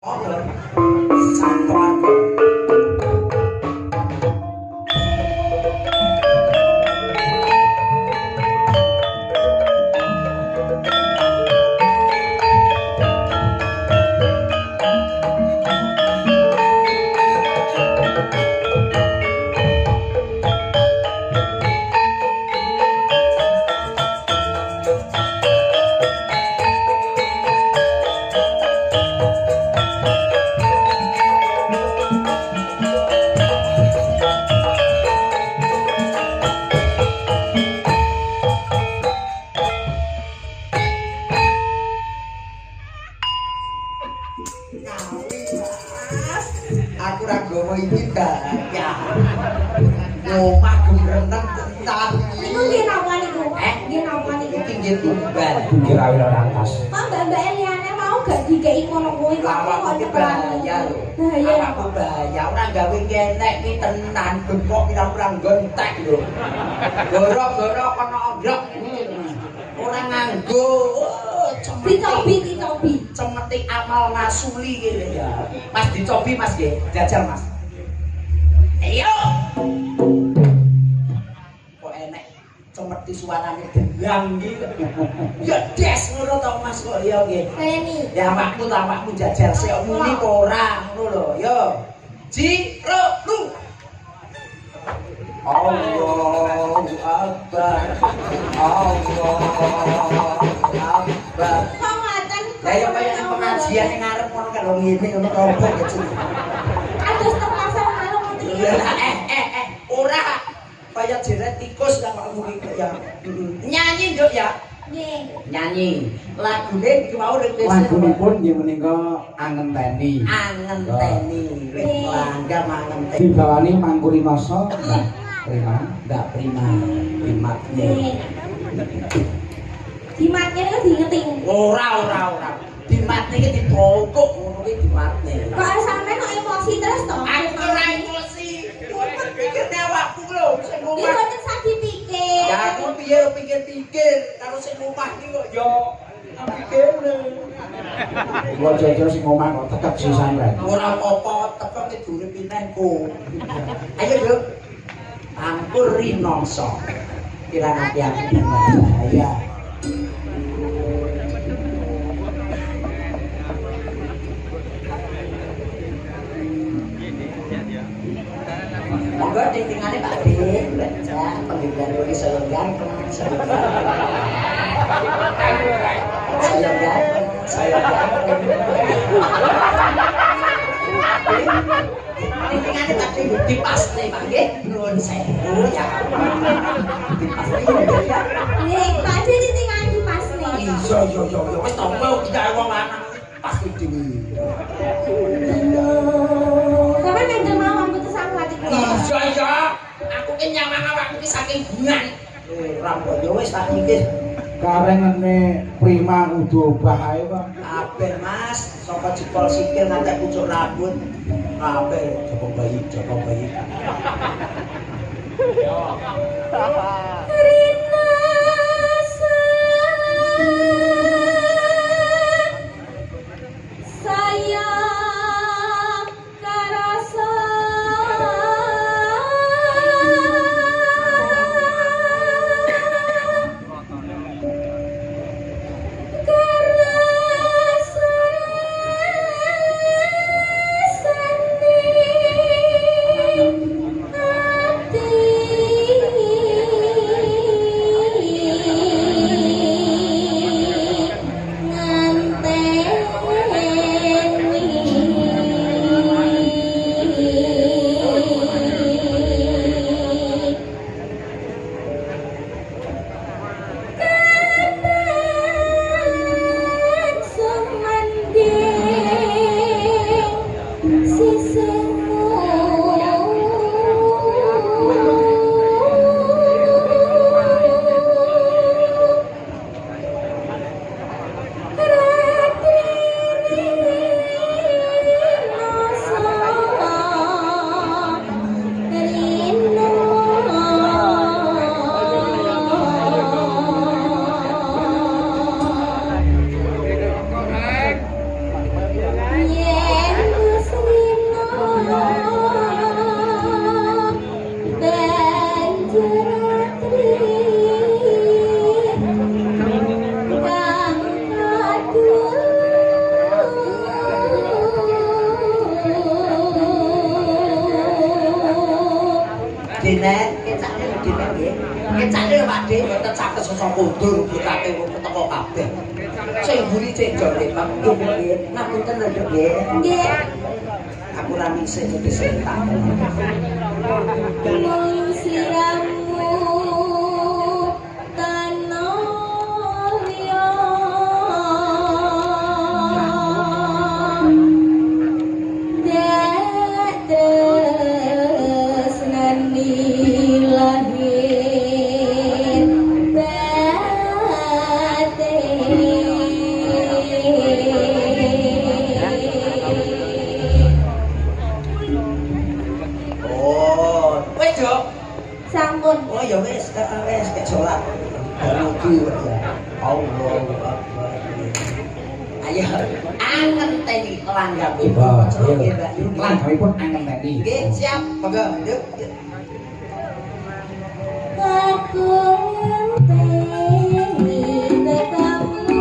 Aku ra gowo iki ya. Omah gumreneng tenan. Niku nggih napa niku? Nggih napa niku? Iki nggih tumbal. Nggih rawira rantas. Kok mbak-mbak Eliane mau gak dikei ngono kuwi kok Lawak iki bahaya lho. Bahaya. Aku bahaya ora gawe kenek iki tenan bengkok pirang-pirang gontek lho. Goro-goro kono ondok. Ora nganggo. Dicobi. Cemetik amal ngasuli kene ya. Mas dicobi Mas nggih. Jajal Mas. Ayo. Kok enek cemeti suarane delang iki. Ya des ngono to Mas kok ya nggih. Kayani. Ya awakmu jajal sik muni apa ora ngono lho. Yo. Ji, ro, lu. Allahu Akbar. Allahu Akbar. Kok ngaten? Lah ya kaya nang pengajian ning ngarep ngono kan lho ngene ngono opo gitu. Aduh terpaksa malu ngoten. Ora kaya jeret tikus nang awakmu iki ya. Nyanyi nduk ya. Nggih. Nyanyi. Lagune iki mau request. Lagunipun nggih menika angenteni. Angenteni. Wis langgam angenteni. Dibawani Mangkuri Masa. Prima, Mbak Prima. Primatnya. Nggih. Dimatnya niku diingeting. Ora. Dimatne iki dipokok ngono kuwi dimatne. Kok sampe kok emosi terus to? Aku ora emosi. Kuwi pikirne awakku lho sing Iki ngomong. boten sak dipikir. Ya aku piye pikir-pikir karo sing omah iki kok yo pikirne. Kula jajal sing omah kok tekep sisan rek. Ora apa-apa teko ke dure pinenku. Ayo yo. Angkur rinongso. Kirang hati-hati bahaya. Monggo tingtingane Pak D, baca penghiburan Ruli Soyogan, tingtingane Pak D dipaste Pak nggih, nuwun sewu ya. Dipaste ya. Nggih, Pak Ade ditinggal dipasne. Iya, wis tompo iki wong lanang pasti dhewe. Sampe mendel mawon putus aku ati kula. Iya. Aku ki nyawang awakku ki saking bungan. Rambut yo wis tak mikir. Karengene Prima udo obah ae kok. Kabeh Mas, saka jempol sikil ngantek pucuk rambut. Kabeh Joko bayi. Rina sayang karasa hati Nek, kecake medine nggih. Kecake Pak Dik mboten saged sosok kundur bukate wong teko kabeh. Sing mburi cendol nggih Pak. Nggih, ngapunten lho nggih. Nggih. Aku ra misih dadi sentak. Mung sliramu tanaya dak tresnani lahir Oh, wis yo. sampun. Oh ya wis, wis kek salat. Mugi ya. Allahu Akbar. Ayo, angen teni langgam ibu. Nggih, Mbak. Langgamipun angen teni. Nggih, siap. Monggo, yuk. Aku ngenteni tekamu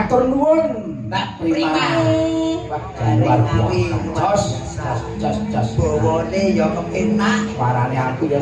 Matur nuwun Mbak Prima. luar biasa. Jos jos jos jos. Bawane ya kepenak. Suarane aku ya